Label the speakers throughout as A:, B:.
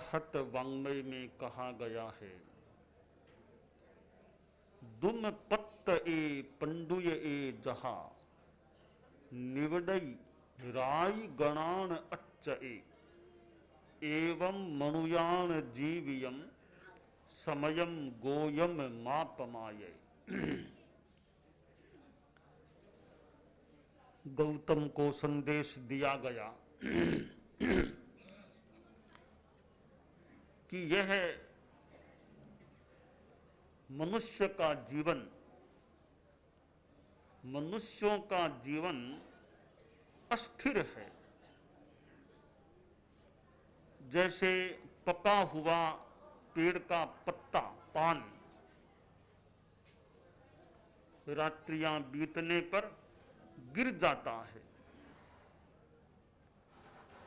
A: बृहत वाङ्मय में कहा गया है, दुम पत्त ए पंडुय ए जहा निवडई राई गणान अच्छ एवं मनुयान जीवियम समयम गोयम मापमाय। गौतम को संदेश दिया गया कि यह मनुष्य का जीवन, मनुष्यों का जीवन अस्थिर है। जैसे पका हुआ पेड़ का पत्ता, पान, रात्रियां बीतने पर गिर जाता है,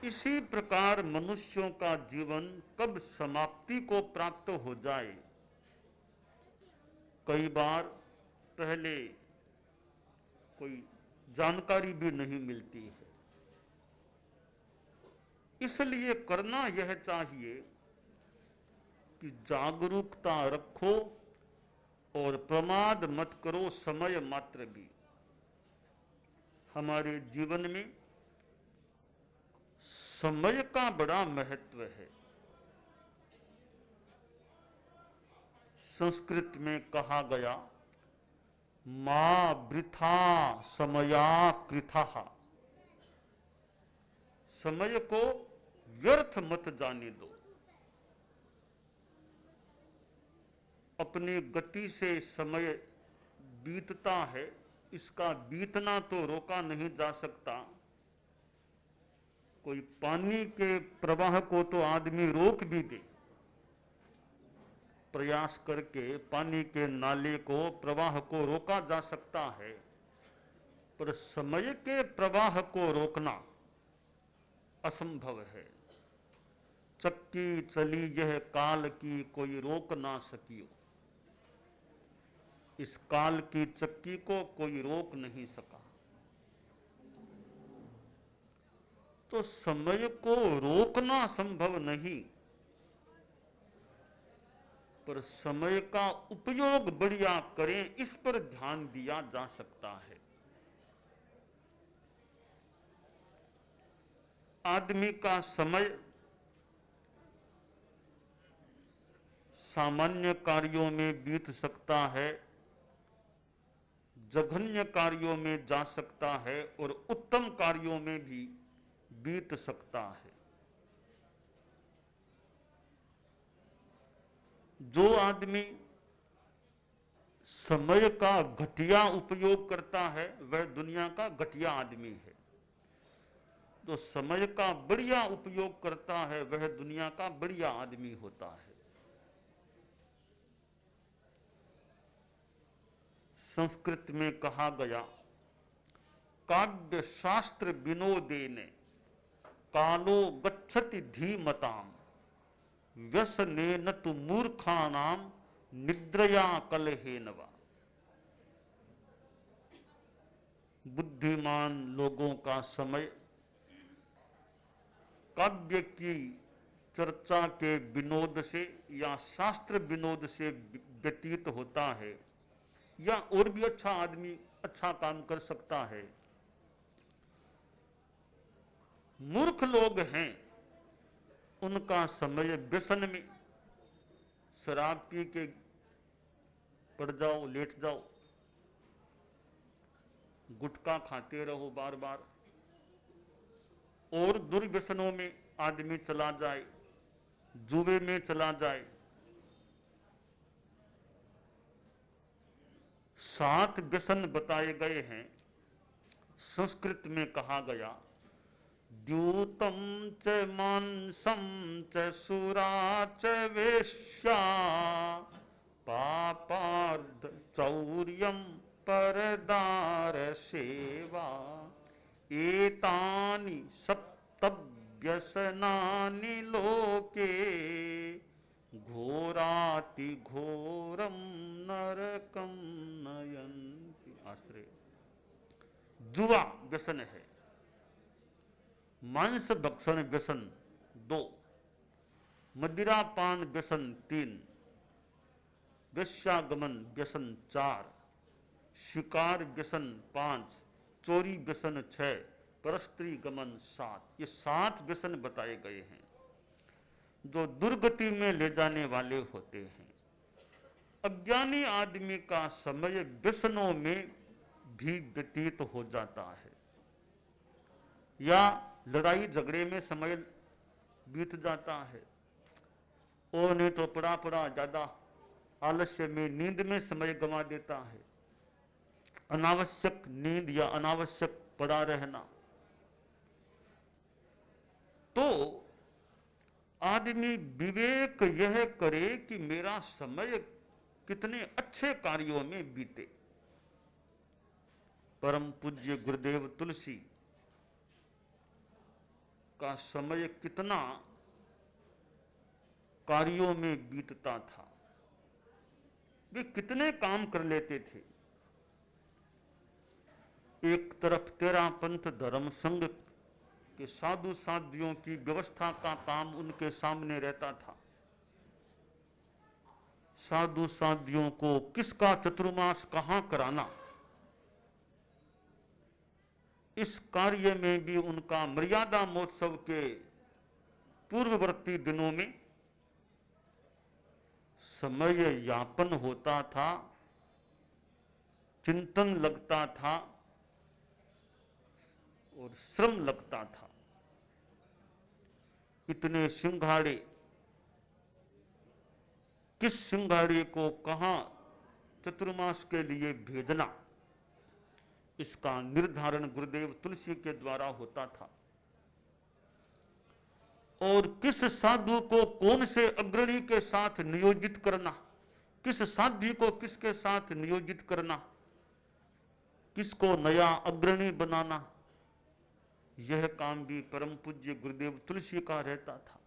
A: इसी प्रकार मनुष्यों का जीवन कब समाप्ति को प्राप्त हो जाए, कई बार पहले कोई जानकारी भी नहीं मिलती है। इसलिए करना यह चाहिए कि जागरूकता रखो और प्रमाद मत करो समय मात्र भी। हमारे जीवन में समय का बड़ा महत्व है। संस्कृत में कहा गया, मा वृथा समया कृथः, समय को व्यर्थ मत जाने दो। अपनी गति से समय बीतता है, इसका बीतना तो रोका नहीं जा सकता। कोई पानी के प्रवाह को तो आदमी रोक भी दे, प्रयास करके पानी के नाले को, प्रवाह को रोका जा सकता है, पर समय के प्रवाह को रोकना असंभव है। चक्की चली यह काल की कोई रोक ना सकियो, इस काल की चक्की को कोई रोक नहीं सका। तो समय को रोकना संभव नहीं, पर समय का उपयोग बढ़िया करें, इस पर ध्यान दिया जा सकता है। आदमी का समय सामान्य कार्यों में बीत सकता है, जघन्य कार्यों में जा सकता है और उत्तम कार्यों में भी बीत सकता है। जो आदमी समय का घटिया उपयोग करता है वह दुनिया का घटिया आदमी है। जो समय का बढ़िया उपयोग करता है वह दुनिया का बढ़िया आदमी होता है। संस्कृत में कहा गया, काव्य शास्त्र विनोदेने कालो गच्छति धीमताम व्यसनेन तु मूर्खानाम निद्रया कलहेनवा। बुद्धिमान लोगों का समय काव्य की चर्चा के विनोद से या शास्त्र विनोद से व्यतीत होता है, या और भी अच्छा आदमी अच्छा काम कर सकता है। मूर्ख लोग हैं, उनका समय व्यसन में, शराब पी के पड़ जाओ, लेट जाओ, गुटखा खाते रहो बार बार, और दुर्व्यसनों में आदमी चला जाए, जुए में चला जाए। 7 व्यसन बताए गए हैं। संस्कृत में कहा गया, द्यूतम च मांसम च सुरा च वेश्या पापार्ध चौर्यम परदार सेवा एतानि सप्तव्यसनानि लोके घोराति घोरम नरकम नयन्ति। आश्रय। जुआ व्यसन है, मांस भक्षण व्यसन 2, मदिरा पान व्यसन 3, वेश्यागमन व्यसन 4, शिकार व्यसन 5, चोरी व्यसन 6, परस्त्री गमन 7। ये 7 व्यसन बताए गए हैं जो दुर्गति में ले जाने वाले होते हैं। अज्ञानी आदमी का समय व्यसनों में भी व्यतीत हो जाता है, या लड़ाई झगड़े में समय बीत जाता है, और नहीं तो पड़ा पड़ा ज्यादा आलस्य में, नींद में समय गंवा देता है। अनावश्यक नींद या अनावश्यक पड़ा रहना। तो आदमी विवेक यह करे कि मेरा समय कितने अच्छे कार्यों में बीते। परम पूज्य गुरुदेव तुलसी का समय कितना कार्यों में बीतता था, वे कितने काम कर लेते थे। एक तरफ तेरा पंथ धर्म संघ के साधु साध्वियों की व्यवस्था का काम उनके सामने रहता था। साधु साध्वियों को किसका चतुर्मास कहां कराना, इस कार्य में भी उनका मर्यादा महोत्सव के पूर्ववर्ती दिनों में समय यापन होता था, चिंतन लगता था और श्रम लगता था। इतने सिंघाड़े, किस सिंघाड़े को कहां चतुर्मास के लिए भेजना, इसका निर्धारण गुरुदेव तुलसी के द्वारा होता था। और किस साधु को कौन से अग्रणी के साथ नियोजित करना, किस साध्वी को किसके साथ नियोजित करना, किसको नया अग्रणी बनाना, यह काम भी परम पूज्य गुरुदेव तुलसी का रहता था।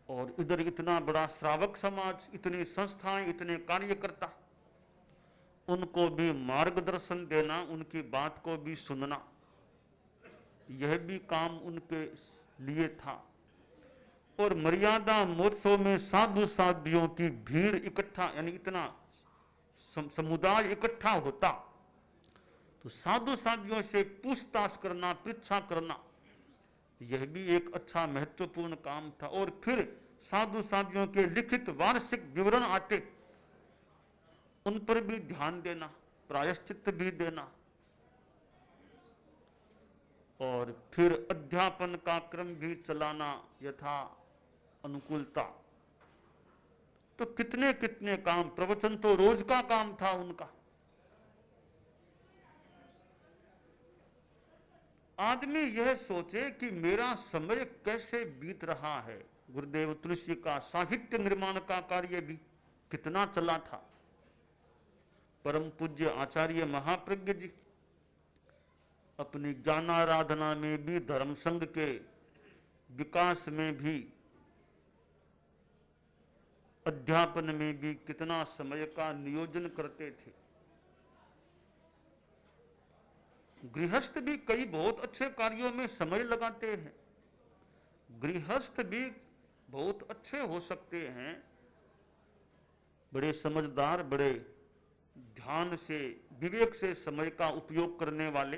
A: और इधर इतना बड़ा श्रावक समाज, इतनी संस्थाएं, इतने कार्यकर्ता, उनको भी मार्गदर्शन देना, उनकी बात को भी सुनना, यह भी काम उनके लिए था। और मर्यादा महोत्सव में साधु साध्वियों की भीड़ इकट्ठा, यानी इतना समुदाय इकट्ठा होता, तो साधु साध्वियों से पूछताछ करना, परीक्षा करना, यह भी एक अच्छा महत्वपूर्ण काम था। और फिर साधु साध्वियों के लिखित वार्षिक विवरण आते, उन पर भी ध्यान देना, प्रायश्चित भी देना। और फिर अध्यापन का क्रम भी चलाना यथा अनुकूलता। तो कितने कितने काम, प्रवचन तो रोज का काम था उनका। आदमी यह सोचे कि मेरा समय कैसे बीत रहा है। गुरुदेव तुलसी का साहित्य निर्माण का कार्य भी कितना चला था। परम पूज्य आचार्य महाप्रज्ञ जी अपनी ज्ञानाराधना में भी, धर्म संघ के विकास में भी, अध्यापन में भी कितना समय का नियोजन करते थे। गृहस्थ भी कई बहुत अच्छे कार्यों में समय लगाते हैं। गृहस्थ भी बहुत अच्छे हो सकते हैं, बड़े समझदार, बड़े ध्यान से, विवेक से समय का उपयोग करने वाले।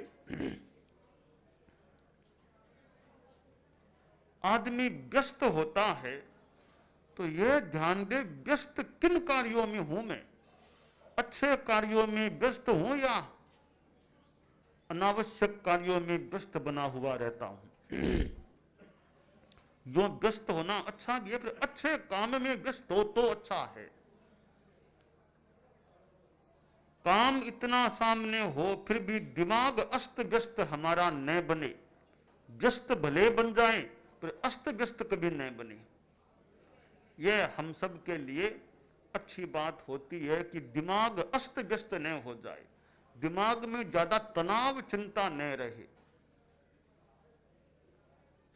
A: आदमी व्यस्त होता है तो यह ध्यान दे, व्यस्त किन कार्यों में हूं मैं, अच्छे कार्यों में व्यस्त हूं या अनावश्यक कार्यों में व्यस्त बना हुआ रहता हूं। यो व्यस्त होना अच्छा भी है, फिर अच्छे काम में व्यस्त हो तो अच्छा है। काम इतना सामने हो फिर भी दिमाग अस्त व्यस्त हमारा न बने। व्यस्त भले बन जाए पर अस्त व्यस्त कभी न बने। यह हम सब के लिए अच्छी बात होती है कि दिमाग अस्त व्यस्त न हो जाए, दिमाग में ज्यादा तनाव चिंता न रहे।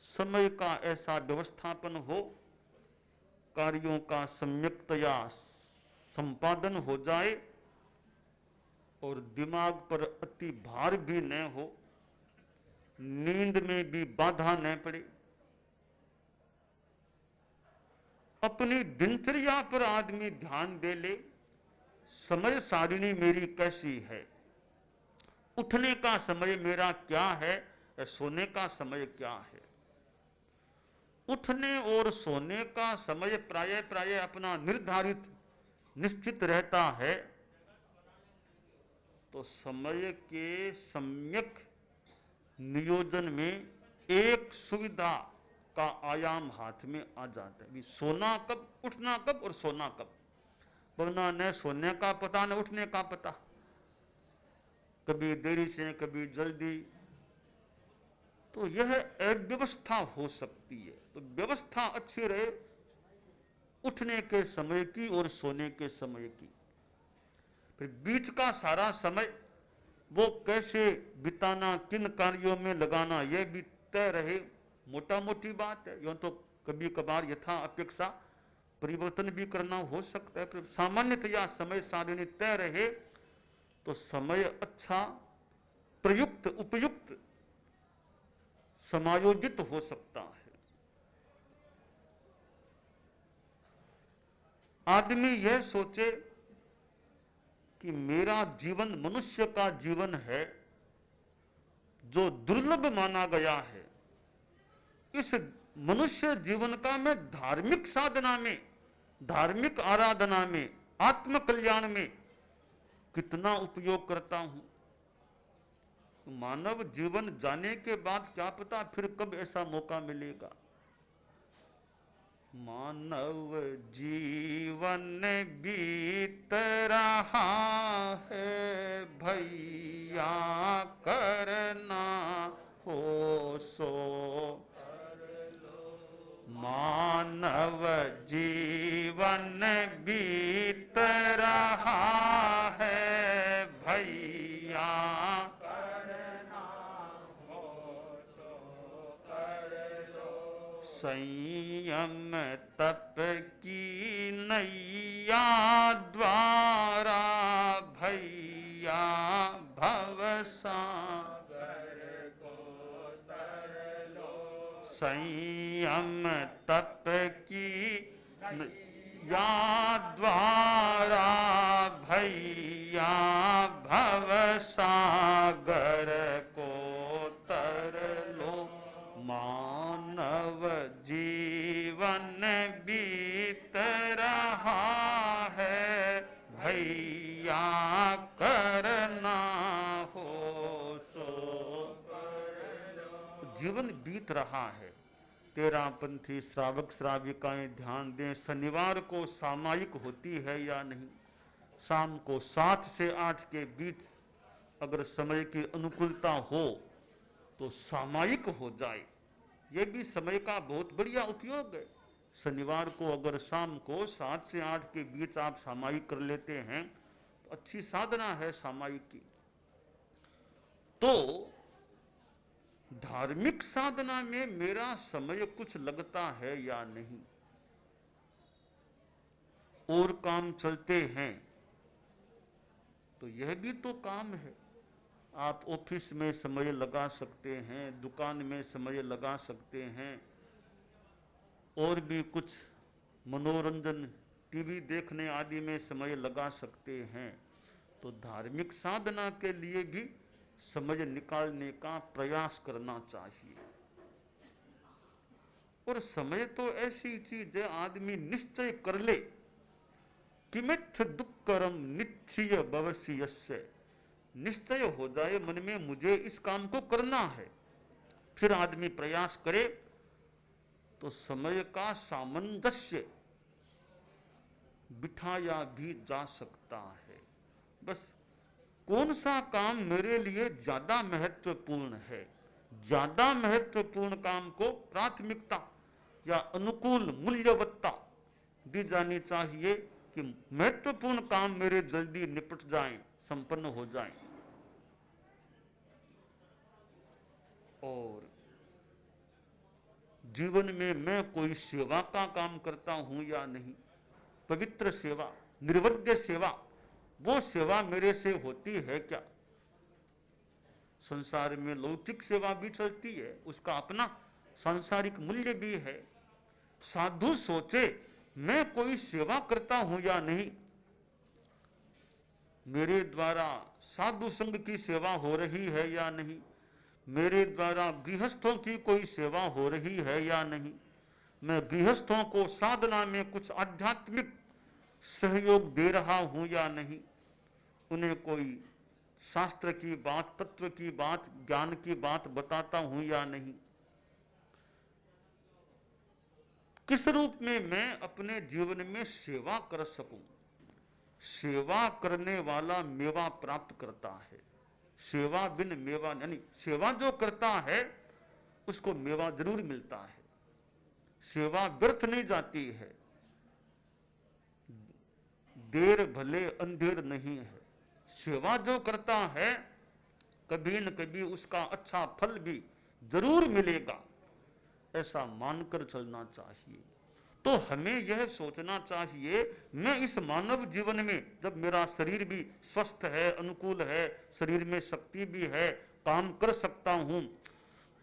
A: समय का ऐसा व्यवस्थापन हो, कार्यों का सम्यक्तया संपादन हो जाए और दिमाग पर अति भार भी न हो, नींद में भी बाधा न पड़े, अपनी दिनचर्या पर आदमी ध्यान दे ले, समय सारिणी मेरी कैसी है, उठने का समय मेरा क्या है, सोने का समय क्या है। उठने और सोने का समय प्राय प्राय अपना निर्धारित निश्चित रहता है, तो समय के सम्यक नियोजन में एक सुविधा का आयाम हाथ में आ जाता है। सोना कब, उठना कब और सोना कब, वरना न सोने का पता न उठने का पता, कभी देरी से कभी जल्दी, तो यह अव्यवस्था हो सकती है। तो व्यवस्था अच्छी रहे उठने के समय की और सोने के समय की। फिर बीच का सारा समय वो कैसे बिताना, किन कार्यों में लगाना, यह भी तय रहे, मोटा मोटी बात है। यूं तो कभी कभार यथा अपेक्षा परिवर्तन भी करना हो सकता है, फिर सामान्यतया समय सारिणी तय रहे तो समय अच्छा, प्रयुक्त, उपयुक्त, समायोजित हो सकता है। आदमी यह सोचे कि मेरा जीवन मनुष्य का जीवन है जो दुर्लभ माना गया है, इस मनुष्य जीवन का मैं धार्मिक साधना में, धार्मिक आराधना में, आत्म कल्याण में कितना उपयोग करता हूं। मानव जीवन जाने के बाद क्या पता फिर कब ऐसा मौका मिलेगा। मानव जीवन बीत रहा है भैया, करना हो सो मानव जीवन बीत रहा है भैया, करना हो सो कर लो। संयम तप की नैया द्वारा भैया, भवसागर को तर लो। संयम तप की नैया द्वारा भैया, भवसागर को तर लो। मानव जीवन बीत रहा है भैया, करना हो सो कर लो। जीवन बीत रहा है। तेरापंथी श्रावक श्राविकाएं ध्यान दें, शनिवार को सामायिक होती है या नहीं। शाम को 7 से 8 के बीच अगर समय की अनुकूलता हो तो सामायिक हो जाए, यह भी समय का बहुत बढ़िया उपयोग है। शनिवार को अगर शाम को 7 से 8 के बीच आप सामायिक कर लेते हैं तो अच्छी साधना है सामायिक की। तो धार्मिक साधना में मेरा समय कुछ लगता है या नहीं, और काम चलते हैं तो यह भी तो काम है। आप ऑफिस में समय लगा सकते हैं, दुकान में समय लगा सकते हैं, और भी कुछ मनोरंजन, टीवी देखने आदि में समय लगा सकते हैं। तो धार्मिक साधना के लिए भी समय निकालने का प्रयास करना चाहिए। और समय तो ऐसी चीज है, आदमी निश्चय कर ले कि मिथ दुक्करम निश्चय भवसीयस्य, निश्चय हो जाए मन में मुझे इस काम को करना है, फिर आदमी प्रयास करे तो समय का सामंजस्य बिठाया भी जा सकता है। बस कौन सा काम मेरे लिए ज्यादा महत्वपूर्ण है, ज्यादा महत्वपूर्ण काम को प्राथमिकता या अनुकूल मूल्यवत्ता दी जानी चाहिए कि महत्वपूर्ण काम मेरे जल्दी निपट जाएं, संपन्न हो जाएं। और जीवन में मैं कोई सेवा का काम करता हूं या नहीं, पवित्र सेवा, निर्वध्य सेवा, वो सेवा मेरे से होती है क्या। संसार में लौकिक सेवा भी चलती है, उसका अपना सांसारिक मूल्य भी है। साधु सोचे मैं कोई सेवा करता हूं या नहीं, मेरे द्वारा साधु संघ की सेवा हो रही है या नहीं, मेरे द्वारा गृहस्थों की कोई सेवा हो रही है या नहीं, मैं गृहस्थों को साधना में कुछ आध्यात्मिक सहयोग दे रहा हूं या नहीं, उन्हें कोई शास्त्र की बात, तत्व की बात, ज्ञान की बात बताता हूं या नहीं, किस रूप में मैं अपने जीवन में सेवा कर सकूं। सेवा करने वाला मेवा प्राप्त करता है, सेवा बिन मेवा, यानी सेवा जो करता है उसको मेवा जरूर मिलता है, सेवा व्यर्थ नहीं जाती है, देर भले अंधेर नहीं है। सेवा जो करता है कभी न कभी उसका अच्छा फल भी जरूर मिलेगा, ऐसा मानकर चलना चाहिए। तो हमें यह सोचना चाहिए, मैं इस मानव जीवन में जब मेरा शरीर भी स्वस्थ है, अनुकूल है, शरीर में शक्ति भी है, काम कर सकता हूं,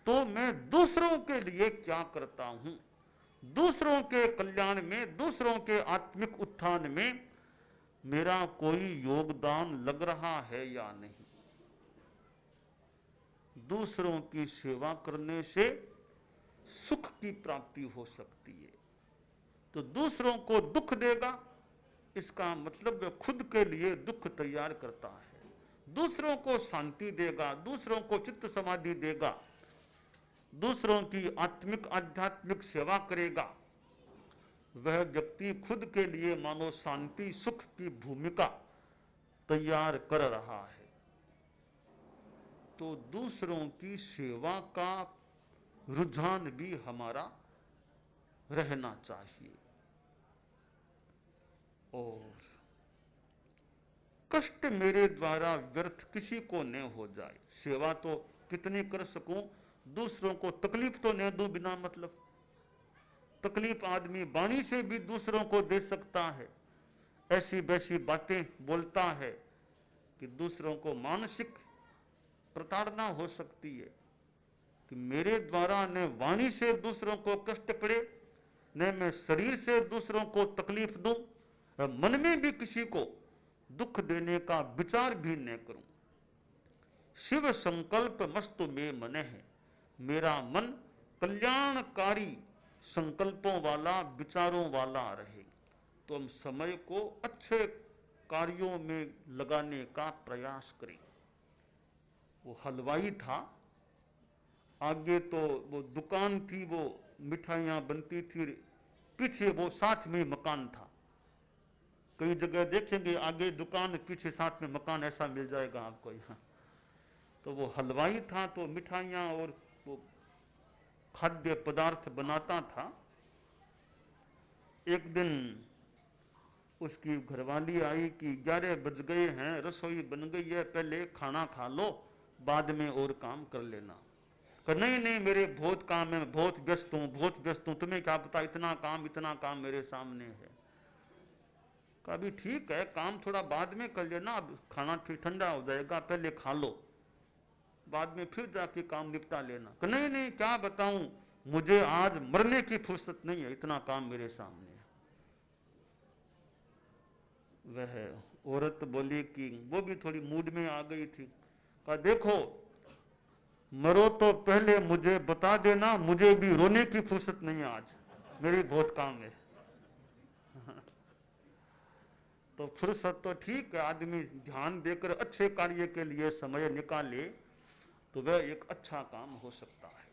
A: तो मैं दूसरों के लिए क्या करता हूं, दूसरों के कल्याण में, दूसरों के आत्मिक उत्थान में मेरा कोई योगदान लग रहा है या नहीं। दूसरों की सेवा करने से सुख की प्राप्ति हो सकती है, तो दूसरों को दुख देगा, इसका मतलब वह खुद के लिए दुख तैयार करता है। दूसरों को शांति देगा, दूसरों को चित्त समाधि देगा, दूसरों की आत्मिक आध्यात्मिक सेवा करेगा, वह व्यक्ति खुद के लिए मानो शांति सुख की भूमिका तैयार कर रहा है। तो दूसरों की सेवा का रुझान भी हमारा रहना चाहिए। और कष्ट मेरे द्वारा व्यर्थ किसी को न हो जाए। सेवा तो कितनी कर सकूं, दूसरों को तकलीफ तो न दूं बिना मतलब। तकलीफ आदमी वाणी से भी दूसरों को दे सकता है, ऐसी वैसी बातें बोलता है कि दूसरों को मानसिक प्रताड़ना हो सकती है। कि मेरे द्वारा न वाणी से दूसरों को कष्ट पड़े, न मैं शरीर से दूसरों को तकलीफ दूं, मन में भी किसी को दुख देने का विचार भी न करूं। शिव संकल्प मस्तु में मन है, मेरा मन कल्याणकारी संकल्पों वाला, विचारों वाला रहे। तो हम समय को अच्छे कार्यों में लगाने का प्रयास करें। वो हलवाई था, आगे तो वो दुकान थी, वो मिठाइयाँ बनती थी, पीछे वो साथ में मकान था। कई जगह देखेंगे आगे दुकान पीछे साथ में मकान, ऐसा मिल जाएगा आपको यहाँ। तो वो हलवाई था, तो मिठाइयाँ और वो खाद्य पदार्थ बनाता था। एक दिन उसकी घरवाली आई कि 11 बज गए हैं, रसोई बन गई है, पहले खाना खा लो, बाद में और काम कर लेना। नहीं नहीं, मेरे बहुत काम है, बहुत व्यस्त हूँ, बहुत व्यस्त हूँ, तुम्हें क्या पता, इतना काम मेरे सामने है। कहा भी ठीक है, काम थोड़ा बाद में कर लेना, अब खाना फिर ठंडा हो जाएगा, पहले खा लो, बाद में फिर जाके काम निपटा लेना। नहीं नहीं, क्या बताऊं, मुझे आज मरने की फुर्सत नहीं है, इतना काम मेरे सामने है। वह औरत बोली कि वो भी थोड़ी मूड में आ गई थी। कहा देखो, मरो तो पहले मुझे बता देना, मुझे भी रोने की फुर्सत नहीं है आज, मेरी बहुत काम है। तो फुर्सत तो ठीक है, आदमी ध्यान देकर अच्छे कार्य के लिए समय निकाले तो वह एक अच्छा काम हो सकता है।